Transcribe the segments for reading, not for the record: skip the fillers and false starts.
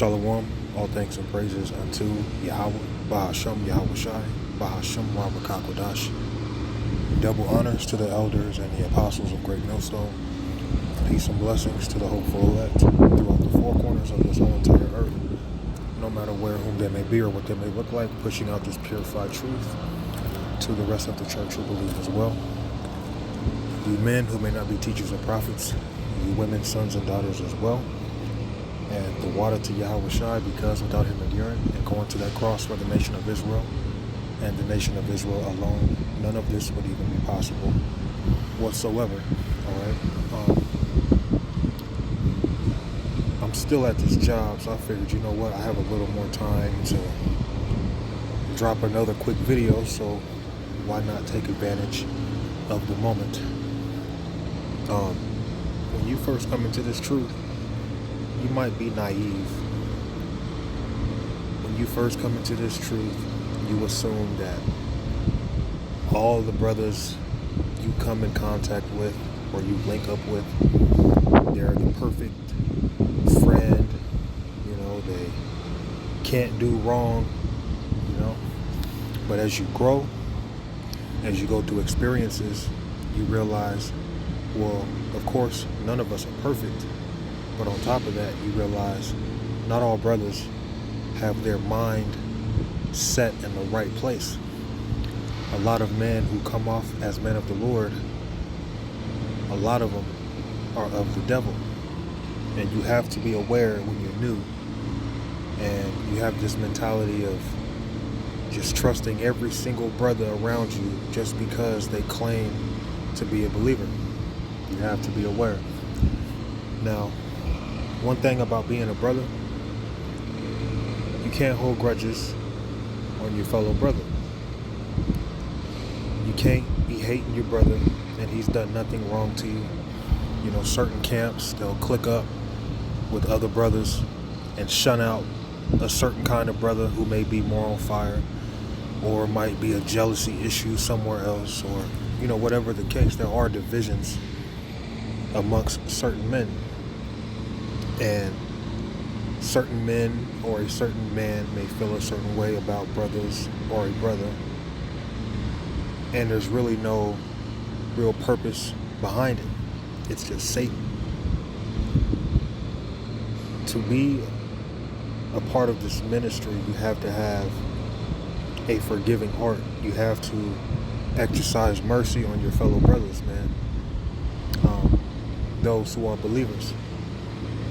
Shalom, all thanks and praises unto Yahweh, Bahasham Yahweh Shai, Bahasham Rabakakodash. Double honors to the elders and the apostles of Great Millstone. Peace and blessings to the hopeful elect throughout the four corners of this whole entire earth, no matter where, whom they may be, or what they may look like, pushing out this purified truth to the rest of the church who believe as well. You men who may not be teachers or prophets, you women, sons and daughters as well. And the water to Yahweh Shai, because without him enduring and going to that cross for the nation of Israel and the nation of Israel alone, none of this would even be possible whatsoever. All right. I'm still at this job, so I figured, you know what, I have a little more time to drop another quick video, so why not take advantage of the moment? When you first come into this truth, you might be naive. When you first come into this truth, you assume that all the brothers you come in contact with or you link up with, they're the perfect friend, they can't do wrong, But as you grow, as you go through experiences, you realize, well, of course, none of us are perfect. But on top of that, you realize not all brothers have their mind set in the right place. A lot of men who come off as men of the Lord, a lot of them are of the devil. And you have to be aware when you're new. And you have this mentality of just trusting every single brother around you just because they claim to be a believer. You have to be aware. Now, one thing about being a brother, you can't hold grudges on your fellow brother. You can't be hating your brother and he's done nothing wrong to you. Certain camps, they'll click up with other brothers and shun out a certain kind of brother who may be more on fire or might be a jealousy issue somewhere else, or, whatever the case. There are divisions amongst certain men. And certain men or a certain man may feel a certain way about brothers or a brother. And there's really no real purpose behind it. It's just Satan. To be a part of this ministry, you have to have a forgiving heart. You have to exercise mercy on your fellow brothers, man. Those who are believers.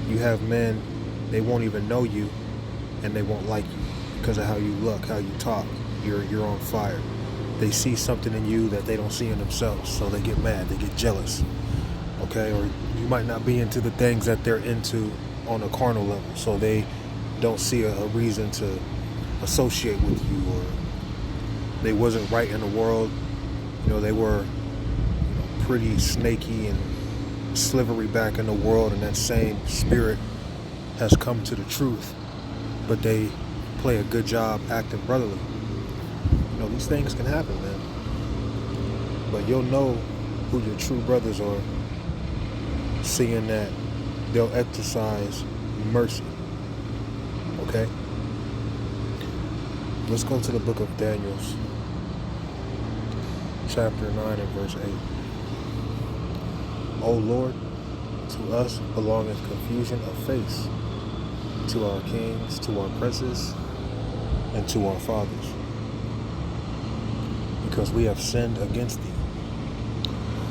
You have men, they won't even know you and they won't like you because of how you look, how you talk. You're on fire. They see something in you that they don't see in themselves, so they get mad, they get jealous. Okay? Or you might not be into the things that they're into on a carnal level, so they don't see a reason to associate with you, or they wasn't right in the world. They were pretty snaky and slivery back in the world, and that same spirit has come to the truth, but they play a good job acting brotherly. These things can happen, man. But you'll know who your true brothers are, seeing that they'll exercise mercy. Okay? Let's go to the book of Daniel, chapter 9 and verse 8. O Lord, to us belongeth confusion of face, to our kings, to our princes, and to our fathers, because we have sinned against thee.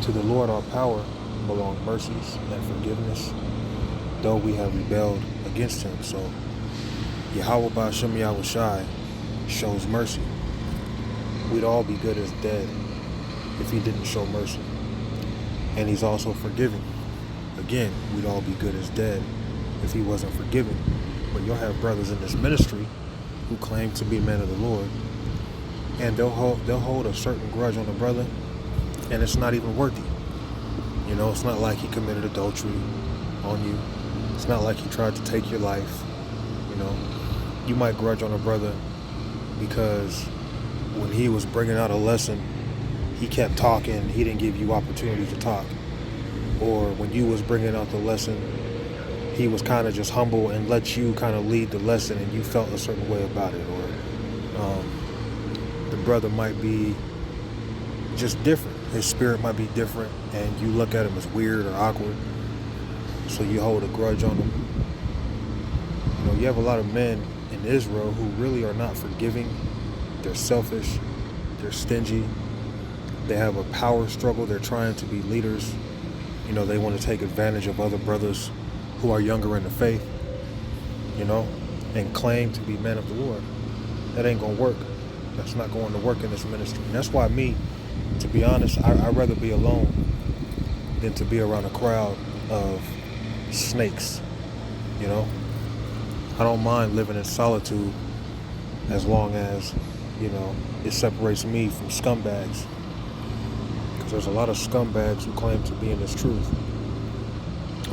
To the Lord our power belong mercies and forgiveness, though we have rebelled against him. So Yahweh Ba'ashem Yahweh Shai shows mercy. We'd all be good as dead if he didn't show mercy. And he's also forgiving. Again, we'd all be good as dead if he wasn't forgiving. But you'll have brothers in this ministry who claim to be men of the Lord, and they'll hold a certain grudge on a brother, and it's not even worthy. It's not like he committed adultery on you. It's not like he tried to take your life. You might grudge on a brother because when he was bringing out a lesson, he kept talking, he didn't give you opportunity to talk. Or when you was bringing out the lesson, he was kind of just humble and let you kind of lead the lesson, and you felt a certain way about it, or the brother might be just different. His spirit might be different, and you look at him as weird or awkward, so you hold a grudge on him. You know, you have a lot of men in Israel who really are not forgiving. They're selfish. They're stingy. They have a power struggle. They're trying to be leaders. You know, they want to take advantage of other brothers who are younger in the faith, you know, and claim to be men of the Lord. That ain't going to work. That's not going to work in this ministry. And that's why me, to be honest, I'd rather be alone than to be around a crowd of snakes, you know. I don't mind living in solitude as long as, you know, it separates me from scumbags. Because there's a lot of scumbags who claim to be in this truth.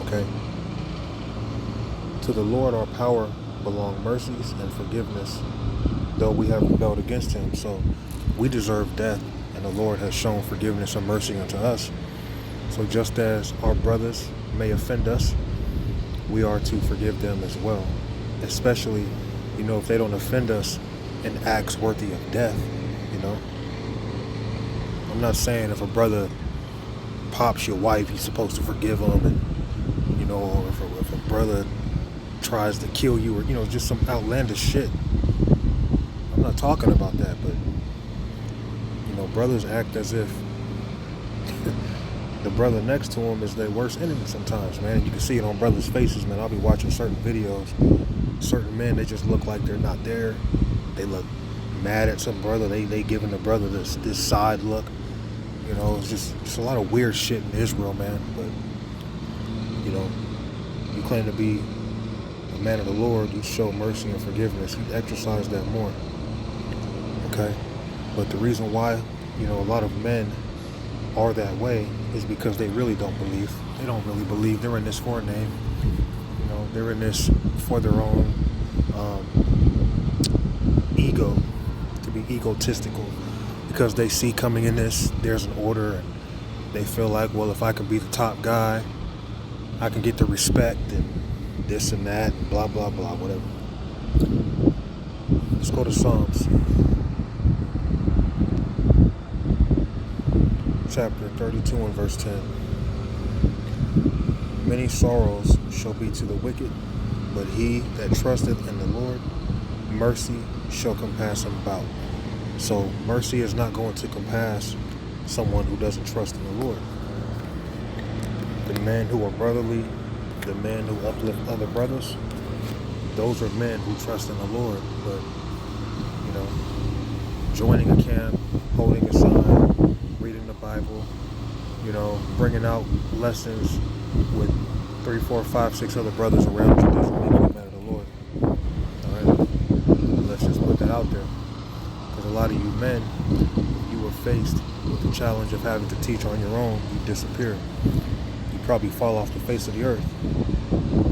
Okay? To the Lord our power belong mercies and forgiveness, though we have rebelled against him. So we deserve death, and the Lord has shown forgiveness and mercy unto us. So just as our brothers may offend us, we are to forgive them as well. Especially, you know, if they don't offend us in acts worthy of death, you know. I'm not saying if a brother pops your wife, you're supposed to forgive him, and, you know, or if a brother tries to kill you, or, you know, just some outlandish shit. I'm not talking about that, but, you know, brothers act as if the brother next to him is their worst enemy sometimes, man. You can see it on brothers' faces, man. I'll be watching certain videos. Certain men, they just look like they're not there. They look mad at some brother. They giving the brother this side look. You know, it's just a lot of weird shit in Israel, man. But, you know, you claim to be a man of the Lord, you show mercy and forgiveness. You exercise that more. Okay? But the reason why, you know, a lot of men are that way is because they really don't believe. They don't really believe. They're in this for a name. You know, they're in this for their own ego, to be egotistical, because they see coming in this, there's an order, and they feel like, well, if I can be the top guy, I can get the respect and this and that, and blah, blah, blah, whatever. Let's go to Psalms. Chapter 32 and verse 10. Many sorrows shall be to the wicked, but he that trusteth in the Lord, mercy shall compass him about. So mercy is not going to compass someone who doesn't trust in the Lord. The men who are brotherly, the men who uplift other brothers, those are men who trust in the Lord. But, you know, joining a camp, holding a sign, reading the Bible, you know, bringing out lessons with 3, 4, 5, 6 other brothers around you doesn't make you a man of the Lord. Alright? Let's just put that out there. Because a lot of you men, you were faced with the challenge of having to teach on your own, you disappear. You probably fall off the face of the earth.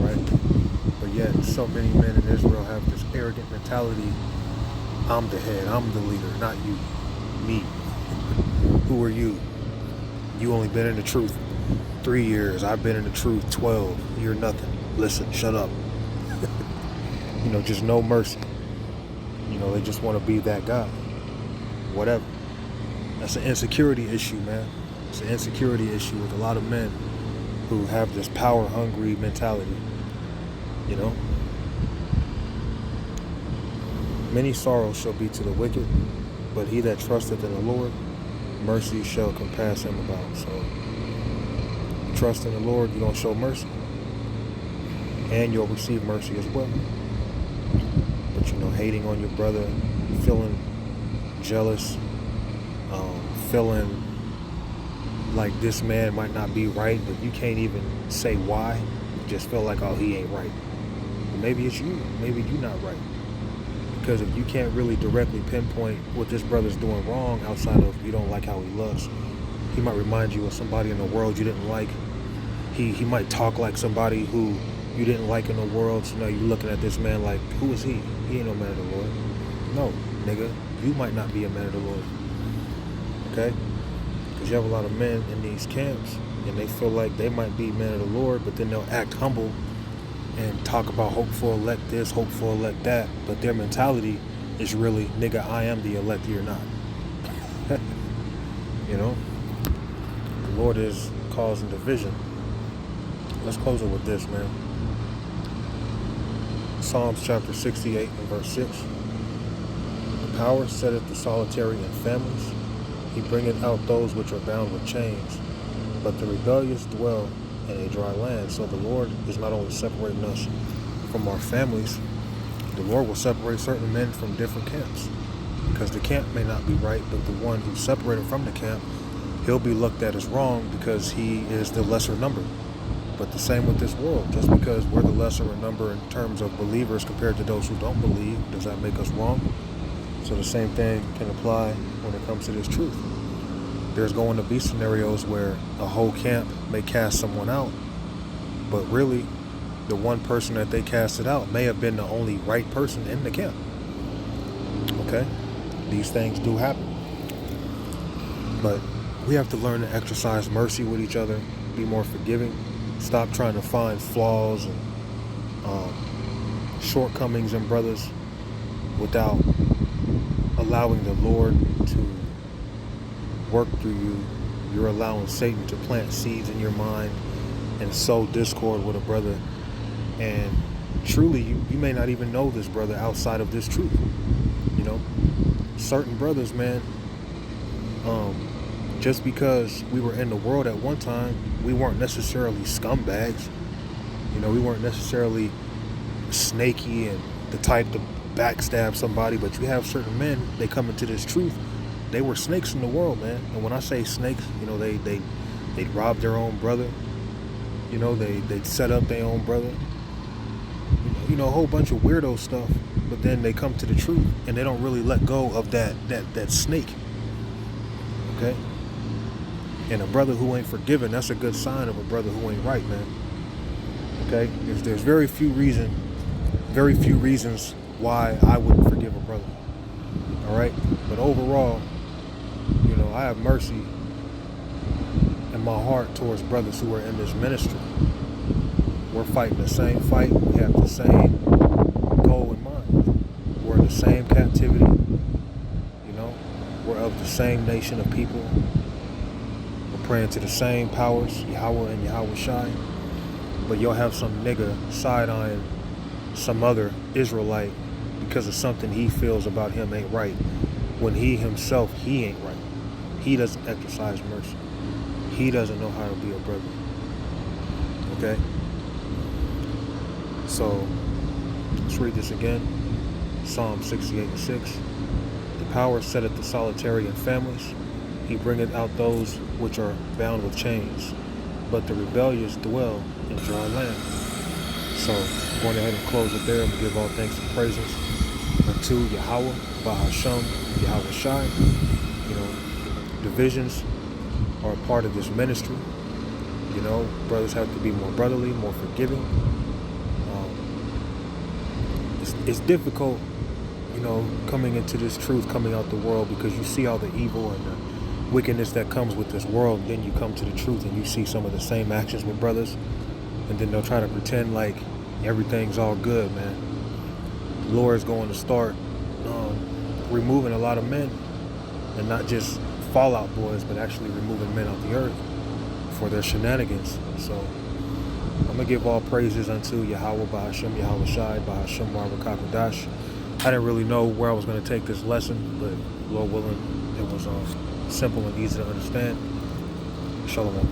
Right? But yet, so many men in Israel have this arrogant mentality. I'm the head, I'm the leader, not you. Me. Who are you? You only been in the truth 3 years. I've been in the truth 12. You're nothing. Listen, shut up. You know, just no mercy. You know, they just want to be that guy. Whatever. That's an insecurity issue, man. It's an insecurity issue with a lot of men who have this power-hungry mentality. You know? Many sorrows shall be to the wicked, but he that trusteth in the Lord, mercy shall compass him about. So, trust in the Lord, you're going to show mercy. And you'll receive mercy as well. But, you know, hating on your brother, feeling jealous, feeling like this man might not be right, but you can't even say why. You just feel like, oh, he ain't right. But maybe it's you. Maybe you're not right. Because if you can't really directly pinpoint what this brother's doing wrong outside of you don't like how he looks, he might remind you of somebody in the world you didn't like. He might talk like somebody who you didn't like in the world. So now you're looking at this man like, who is he? He ain't no man of the Lord. No, nigga, you might not be a man of the Lord. Okay? Because you have a lot of men in these camps, and they feel like they might be men of the Lord, but then they'll act humble and talk about hope for elect this, hope for elect that, but their mentality is really, nigga, I am the elect, you're not. You know? The Lord is causing division. Let's close it with this, man. Psalms chapter 68 and verse 6. The power setteth the solitary in families. He bringeth out those which are bound with chains. But the rebellious dwell in a dry land. So the Lord is not only separating us from our families, the Lord will separate certain men from different camps. Because the camp may not be right, but the one who's separated from the camp, he'll be looked at as wrong because he is the lesser number. But the same with this world. Just because we're the lesser in number in terms of believers compared to those who don't believe, does that make us wrong? So the same thing can apply when it comes to this truth. There's going to be scenarios where a whole camp may cast someone out, but really the one person that they casted out may have been the only right person in the camp. Okay? These things do happen. But we have to learn to exercise mercy with each other, be more forgiving, stop trying to find flaws and shortcomings in brothers without allowing the Lord to work through you. You're allowing Satan to plant seeds in your mind and sow discord with a brother. And truly, you may not even know this brother outside of this truth. You know, certain brothers, man, just because we were in the world at one time, we weren't necessarily scumbags. You know, we weren't necessarily snaky and the type to backstab somebody, but you have certain men, they come into this truth. They were snakes in the world, man. And when I say snakes, you know, they'd rob their own brother. You know, they'd set up their own brother. You know, a whole bunch of weirdo stuff. But then they come to the truth and they don't really let go of that snake. Okay? And a brother who ain't forgiven, that's a good sign of a brother who ain't right, man. Okay? There's very few reasons why I wouldn't forgive a brother. All right? But overall, you know, I have mercy in my heart towards brothers who are in this ministry. We're fighting the same fight. We have the same goal in mind. We're in the same captivity. You know, we're of the same nation of people. We're praying to the same powers, Yahweh and Yahweh Shai. But you'll have some nigga side-eyeing some other Israelite because of something he feels about him ain't right, when he himself, he ain't right. He doesn't exercise mercy. He doesn't know how to be a brother. Okay? So, let's read this again. Psalm 68 and 6. The power setteth the solitary in families. He bringeth out those which are bound with chains. But the rebellious dwell in dry land. So, I'm going ahead and close it there. I'm going to give all thanks and praises unto Yahweh, Bahashem, Yahweh Shai. You know, divisions are a part of this ministry. You know, brothers have to be more brotherly, more forgiving. It's difficult, you know, coming into this truth, coming out the world, because you see all the evil and the wickedness that comes with this world. Then you come to the truth and you see some of the same actions with brothers, and then they'll try to pretend like everything's all good, man. The Lord is going to start removing a lot of men, and not just Fallout Boys, but actually removing men off the earth for their shenanigans. So I'm going to give all praises unto Yahweh, Bahashem, Yahweh Shai, Bahashem, Baruch HaKadosh. I didn't really know where I was going to take this lesson, but Lord willing, it was simple and easy to understand. Shalom.